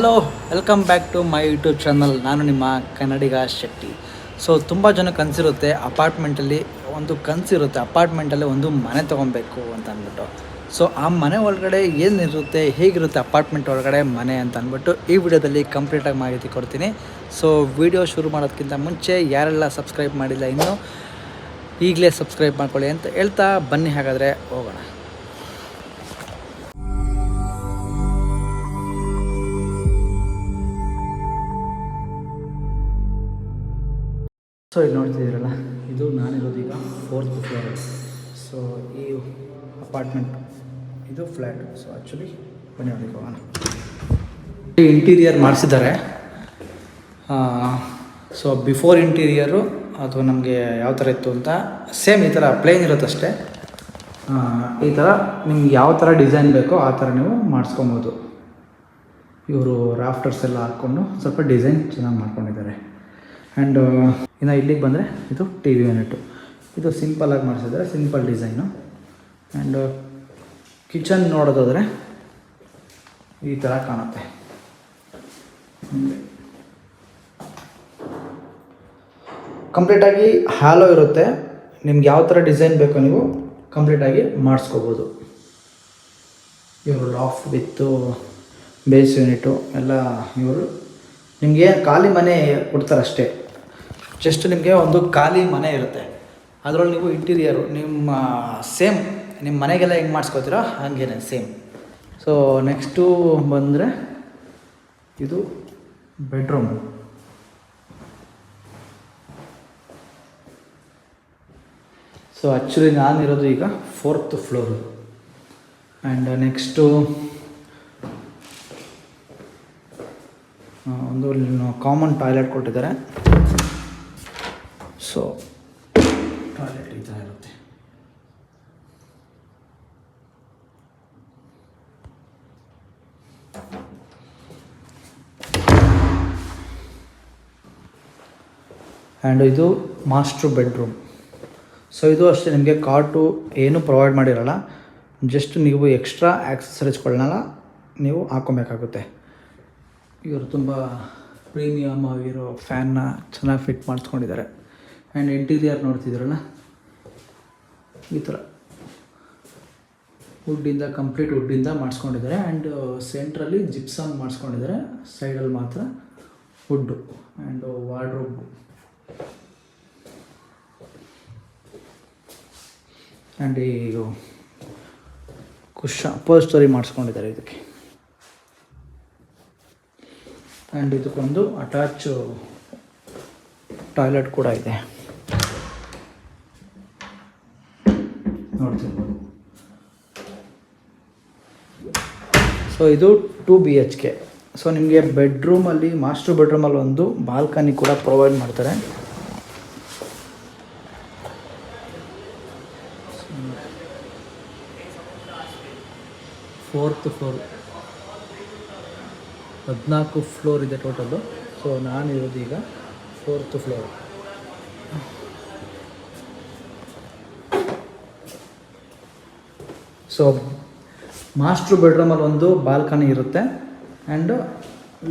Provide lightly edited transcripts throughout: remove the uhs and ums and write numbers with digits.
Hello, welcome back to my YouTube channel. ನಾನು ನಿಮ್ಮ ಕನ್ನಡಿಗ Shetty. So ತುಂಬ ಜನ ಕನಸಿರುತ್ತೆ, ಅಪಾರ್ಟ್ಮೆಂಟಲ್ಲಿ ಒಂದು ಮನೆ ತೊಗೊಬೇಕು ಅಂತ ಅಂದ್ಬಿಟ್ಟು. ಸೊ ಆ ಮನೆ ಒಳಗಡೆ ಏನಿರುತ್ತೆ, ಹೇಗಿರುತ್ತೆ ಅಪಾರ್ಟ್ಮೆಂಟ್ ಒಳಗಡೆ ಮನೆ ಅಂತ ಅಂದ್ಬಿಟ್ಟು ಈ ವಿಡಿಯೋದಲ್ಲಿ ಕಂಪ್ಲೀಟಾಗಿ ಮಾಹಿತಿ ಕೊಡ್ತೀನಿ. ಸೊ ವಿಡಿಯೋ ಶುರು ಮಾಡೋದಕ್ಕಿಂತ ಮುಂಚೆ ಯಾರೆಲ್ಲ ಸಬ್ಸ್ಕ್ರೈಬ್ ಮಾಡಿಲ್ಲ ಇನ್ನೂ ಈಗಲೇ ಸಬ್ಸ್ಕ್ರೈಬ್ ಮಾಡ್ಕೊಳ್ಳಿ ಅಂತ ಹೇಳ್ತಾ ಬನ್ನಿ, ಹಾಗಾದರೆ ಹೋಗೋಣ. ಸೊ ಇದು ನೋಡ್ತಿದ್ದೀರಲ್ಲ, ಇದು ನಾನಿರೋದು ಈಗ 4th ಫ್ಲೋರ್. ಸೊ ಈ ಅಪಾರ್ಟ್ಮೆಂಟ್ ಇದು ಫ್ಲ್ಯಾಟ್. ಸೊ ಆ್ಯಕ್ಚುಲಿ ಬನ್ನಿ ಒಳಗೆ ಹೋಗೋಣ. ಇಂಟೀರಿಯರ್ ಮಾಡಿಸಿದ್ದಾರೆ. ಸೊ ಬಿಫೋರ್ ಇಂಟೀರಿಯರು ಅಥವಾ ನಮಗೆ ಯಾವ ಥರ ಇತ್ತು ಅಂತ ಸೇಮ್ ಈ ಥರ ಪ್ಲೇನ್ ಇರುತ್ತಷ್ಟೇ. ಈ ಥರ ನಿಮ್ಗೆ ಯಾವ ಥರ ಡಿಸೈನ್ ಬೇಕೋ ಆ ಥರ ನೀವು ಮಾಡಿಸ್ಕೊಬೋದು. ಇವರು ರಾಫ್ಟರ್ಸ್ ಎಲ್ಲ ಹಾಕ್ಕೊಂಡು ಸ್ವಲ್ಪ ಡಿಸೈನ್ ಚೆನ್ನಾಗಿ ಮಾಡ್ಕೊಂಡಿದ್ದಾರೆ. ಆ್ಯಂಡ್ ಇನ್ನು ಇಲ್ಲಿಗೆ ಬಂದರೆ ಇದು ಟಿ ವಿ ಯೂನಿಟು. ಇದು ಸಿಂಪಲಾಗಿ ಮಾಡಿಸಿದ್ದಾರೆ, ಸಿಂಪಲ್ ಡಿಸೈನು. ಆ್ಯಂಡ್ ಕಿಚನ್ ನೋಡೋದಾದರೆ ಈ ಥರ ಕಾಣುತ್ತೆ. ಕಂಪ್ಲೀಟಾಗಿ ಹ್ಯಾಲೋ ಇರುತ್ತೆ. ನಿಮ್ಗೆ ಯಾವ ಥರ ಡಿಸೈನ್ ಬೇಕೋ ನೀವು ಕಂಪ್ಲೀಟಾಗಿ ಮಾಡಿಸ್ಕೋಬೋದು. ಇವರು ಲಾಫ್ಟ್ ವಿತ್ತು ಬೇಸ್ ಯೂನಿಟು ಎಲ್ಲ ಇವರು ನಿಮಗೆ ಖಾಲಿ ಮನೆ ಕೊಡ್ತಾರಷ್ಟೇ. ಜಸ್ಟ್ ನಿಮಗೆ ಒಂದು ಖಾಲಿ ಮನೆ ಇರುತ್ತೆ, ಅದರೊಳಗೆ ನೀವು ಇಂಟೀರಿಯರು ನಿಮ್ಮ ಸೇಮ್ ನಿಮ್ಮ ಮನೆಗೆಲ್ಲ ಹೆಂಗೆ ಮಾಡಿಸ್ಕೋತೀರೋ ಹಾಗೇನೆ ಸೇಮ್. ಸೊ ನೆಕ್ಸ್ಟು ಬಂದರೆ ಇದು ಬೆಡ್ರೂಮ್. ಸೊ ಆ್ಯಕ್ಚುಲಿ ನಾನಿರೋದು ಈಗ 4th ಫ್ಲೋರು. ಆ್ಯಂಡ್ ನೆಕ್ಸ್ಟು ಒಂದು ಕಾಮನ್ ಟಾಯ್ಲೆಟ್ ಕೊಟ್ಟಿದ್ದಾರೆ. ಸೊ ಟಾಯ್ಲೆಟ್ ಈ ಥರ ಇರುತ್ತೆ. ಆ್ಯಂಡ್ ಇದು ಮಾಸ್ಟರ್ ಬೆಡ್ರೂಮ್. ಸೊ ಇದು ಅಷ್ಟೇ, ನಿಮಗೆ ಕಾಟು ಏನೂ ಪ್ರೊವೈಡ್ ಮಾಡಿರೋಲ್ಲ. ಜಸ್ಟ್ ನೀವು ಎಕ್ಸ್ಟ್ರಾ ಆಕ್ಸಸರೀಸ್ಗಳನ್ನೆಲ್ಲ ನೀವು ಹಾಕ್ಕೊಬೇಕಾಗುತ್ತೆ. ಇವರು ತುಂಬ ಪ್ರೀಮಿಯಮ್ ಆಗಿರೋ ಫ್ಯಾನ್ನ ಚೆನ್ನಾಗಿ ಫಿಟ್ ಮಾಡಿಸ್ಕೊಂಡಿದ್ದಾರೆ. ಆ್ಯಂಡ್ ಇಂಟೀರಿಯರ್ ನೋಡ್ತಿದ್ದೀರಲ್ಲ, ಈ ಥರ ಕಂಪ್ಲೀಟ್ ವುಡ್ಡಿಂದ ಮಾಡಿಸ್ಕೊಂಡಿದ್ದಾರೆ. ಆ್ಯಂಡ್ ಸೆಂಟ್ರಲ್ಲಿ ಜಿಪ್ಸಮ್ ಮಾಡಿಸ್ಕೊಂಡಿದ್ದಾರೆ, ಸೈಡಲ್ಲಿ ಮಾತ್ರ ವುಡ್ಡು. And wardrobe. ಆ್ಯಂಡ್ ಈಗ ಅಪೋಸ್ಟರಿ ಮಾಡಿಸ್ಕೊಂಡಿದ್ದಾರೆ ಇದಕ್ಕೆ. ಆ್ಯಂಡ್ ಇದಕ್ಕೊಂದು ಅಟ್ಯಾಚ್ ಟಾಯ್ಲೆಟ್ ಕೂಡ ಇದೆ, ನೋಡ್ತಿರ್ಬೋದು. ಸೊ ಇದು 2 BHK. ಸೊ ನಿಮಗೆ ಬೆಡ್ರೂಮಲ್ಲಿ, ಮಾಸ್ಟರ್ ಬೆಡ್ರೂಮಲ್ಲಿ ಒಂದು ಬಾಲ್ಕನಿ ಕೂಡ ಪ್ರೊವೈಡ್ ಮಾಡ್ತಾರೆ. ಫೋರ್ತ್ ಫ್ಲೋರ್, 14 ಫ್ಲೋರ್ ಇದೆ ಟೋಟಲ್ಲು. ಸೊ ನಾನಿರೋದು ಈಗ 4th ಫ್ಲೋರ್. ಸೊ ಮಾಸ್ಟ್ರು ಬೆಡ್ರೂಮಲ್ಲಿ ಒಂದು ಬಾಲ್ಕನಿ ಇರುತ್ತೆ. ಆ್ಯಂಡ್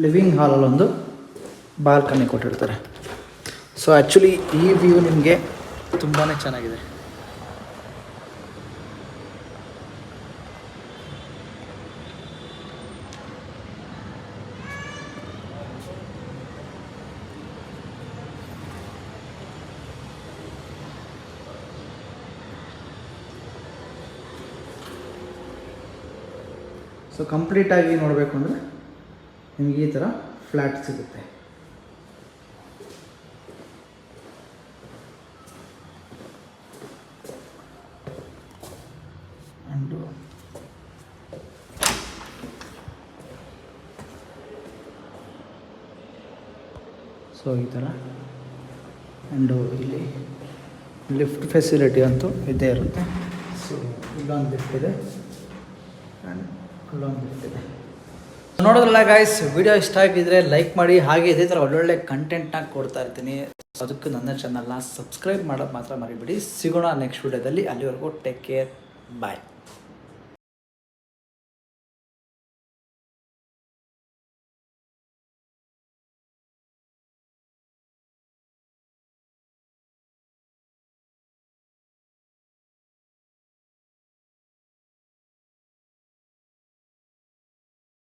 ಲಿವಿಂಗ್ ಹಾಲಲ್ಲಿ ಒಂದು ಬಾಲ್ಕನಿ ಕೊಟ್ಟಿರ್ತಾರೆ. ಸೊ ಆ್ಯಕ್ಚುಲಿ ಈ ವ್ಯೂ ನಿಮಗೆ ತುಂಬಾ ಚೆನ್ನಾಗಿದೆ. ಸೊ ಕಂಪ್ಲೀಟಾಗಿ ನೋಡಬೇಕು ಅಂದರೆ ನಿಮಗೆ ಈ ಥರ ಫ್ಲ್ಯಾಟ್ ಸಿಗುತ್ತೆ. ಆ್ಯಂಡು ಸೊ ಈ ಥರ. ಆ್ಯಂಡು ಇಲ್ಲಿ ಲಿಫ್ಟ್ ಫೆಸಿಲಿಟಿ ಅಂತೂ ಇದ್ದೇ ಇರುತ್ತೆ. ಸೊ ಇಲ್ಲೊಂದು ಲಿಫ್ಟ್ ಇದೆ, ಆ್ಯಂಡ್ ಅಲ್ಲೊಂದು ಲಿಫ್ಟ್ ಇದೆ. ನೋಡೋದ್ರಲ್ಲ ಗಾಯ್ಸ್, ವಿಡಿಯೋ ಇಷ್ಟ ಆಗಿದ್ರೆ ಲೈಕ್ ಮಾಡಿ. ಹಾಗೆ ಇದೇ ಥರ ಒಳ್ಳೊಳ್ಳೆ ಕಂಟೆಂಟ್ನ ಕೊಡ್ತಾ ಇರ್ತೀನಿ. ಅದಕ್ಕೆ ನನ್ನ ಚಾನಲ್ನ ಸಬ್ಸ್ಕ್ರೈಬ್ ಮಾಡೋದು ಮಾತ್ರ ಮರಿಬೇಡಿ. ಸಿಗೋಣ ನೆಕ್ಸ್ಟ್ ವಿಡಿಯೋದಲ್ಲಿ. ಅಲ್ಲಿವರೆಗೂ ಟೇಕ್ ಕೇರ್, ಬಾಯ್.